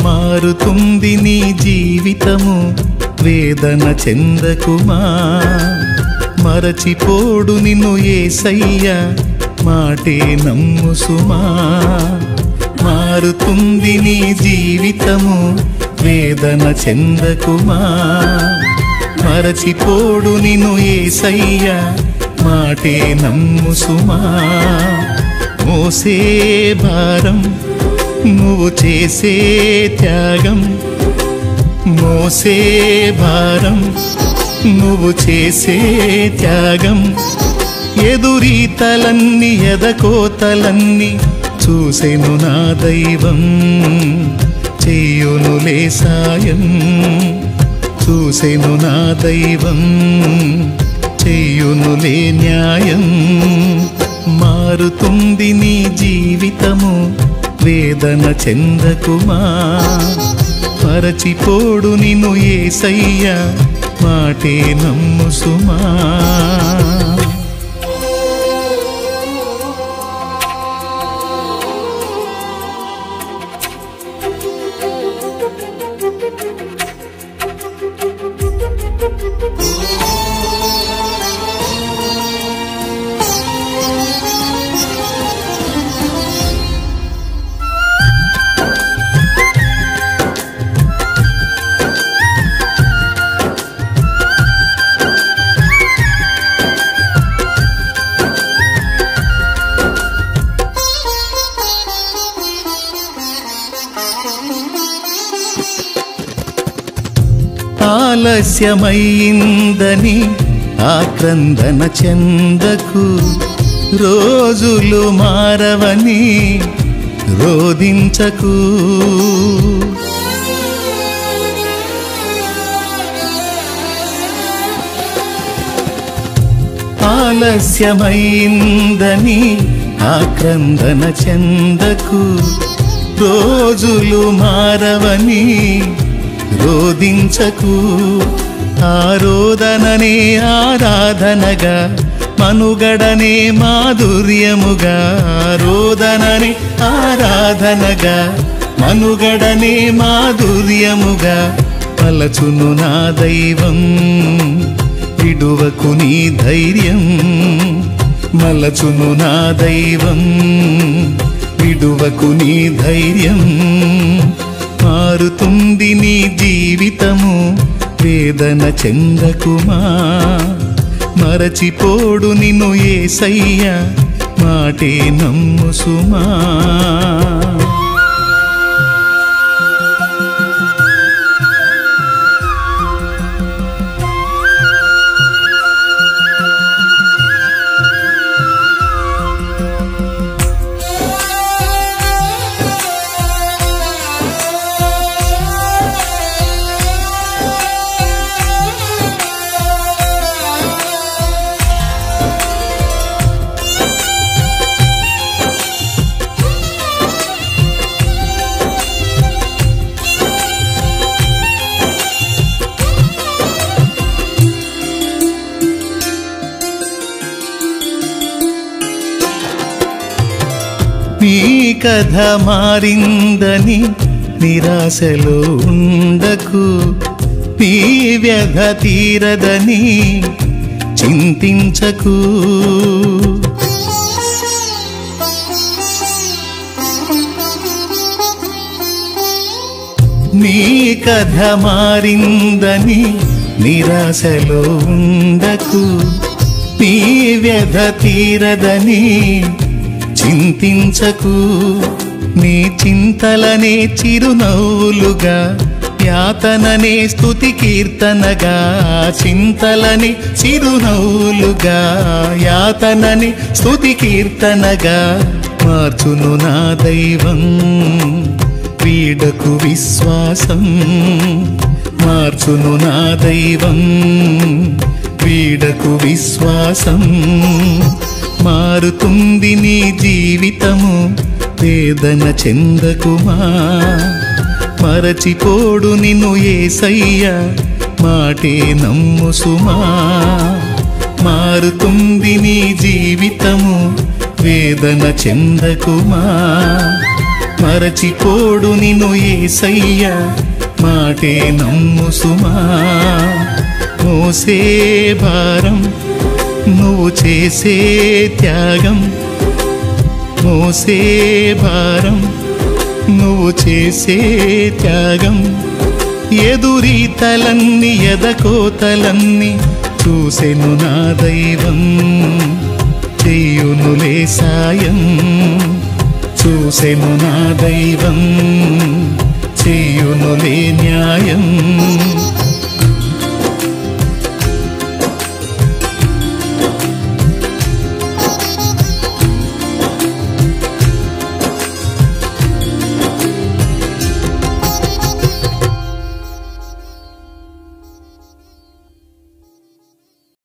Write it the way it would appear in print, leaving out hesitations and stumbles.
మారుతుంది నీ జీవితము, వేదన చెందకుమా. మరచిపోడు నిన్ను యేసయ్య, మాటే నమ్ము సుమా. మారుతుంది నీ జీవితము, వేదన చెందకుమా. మరచిపోడు నిన్ను యేసయ్య, మాటే నమ్ము సుమా. మోసే భారం నువ్వు చేసే త్యాగం, మోసే భారం నువ్వు చేసే త్యాగం. ఎదురీతలన్నీ ఎదకోతలన్నీ చూసెను నా దైవం, చెయ్యునులే సాయం. చూసెను నా దైవం, చెయ్యునులే న్యాయం. మారుతుంది నీ జీవితము, వేదన చెందకుమా. మరచిపోడు నిన్ను యేసయ్య, మాటే నమ్ము సుమా. ఆలస్యమైందని ఆక్రందన చెందకు, రోజులు మారవని రోదించకు. ఆలస్యమైందని ఆక్రందన చెందకు, రోజులు మారవని రోదించకు. ఆరోదననే ఆరాధనగా, మనుగడనే మాధుర్యముగా. ఆరోదననే ఆరాధనగా, మనుగడనే మాధుర్యముగా. పలచును నా దైవం, విడువకు నీ ధైర్యం. మలచును నా దైవం, విడువకు నీ ధైర్యం. మారుతుంది నీ జీవితము, వేదన చెందకుమా. మరచిపోడు నిన్ను యేసయ్య, మాటే నమ్ము సుమా. నీ కథ మారిందని నిరాశలో ఉండకు, నీ వ్యధ తీరదని చింతించకు. నీ కథ మారిందని నిరాశలో ఉండకు, నీ వ్యధ తీరదని చింతించకు నీ చింతలనే చిరునవ్వులుగా యాతననే స్తుతి కీర్తనగా చింతలని చిరునవ్వులుగా యాతనని స్తుతి కీర్తనగా మార్చును నా దైవం వీడకు విశ్వాసం మార్చును నా దైవం వీడకు విశ్వాసం మారుతుంది నీ జీవితము వేదన చెందకుమా మరచిపోడు నిన్ను యేసయ్యా మాటే నమ్ము సుమా మారుతుంది నీ జీవితము వేదన చెందకుమా మరచిపోడు నిన్ను యేసయ్యా మాటే నమ్ము సుమా మోసే భారం నువ్వు చేసే త్యాగం మోసే భారం నువ్వు చేసే త్యాగం ఎదురీతలన్నీ ఎదకోతలన్నీ చూసెను నా దైవం చెయ్యునులే సాయం చూసెను నా దైవం చెయ్యునులే న్యాయం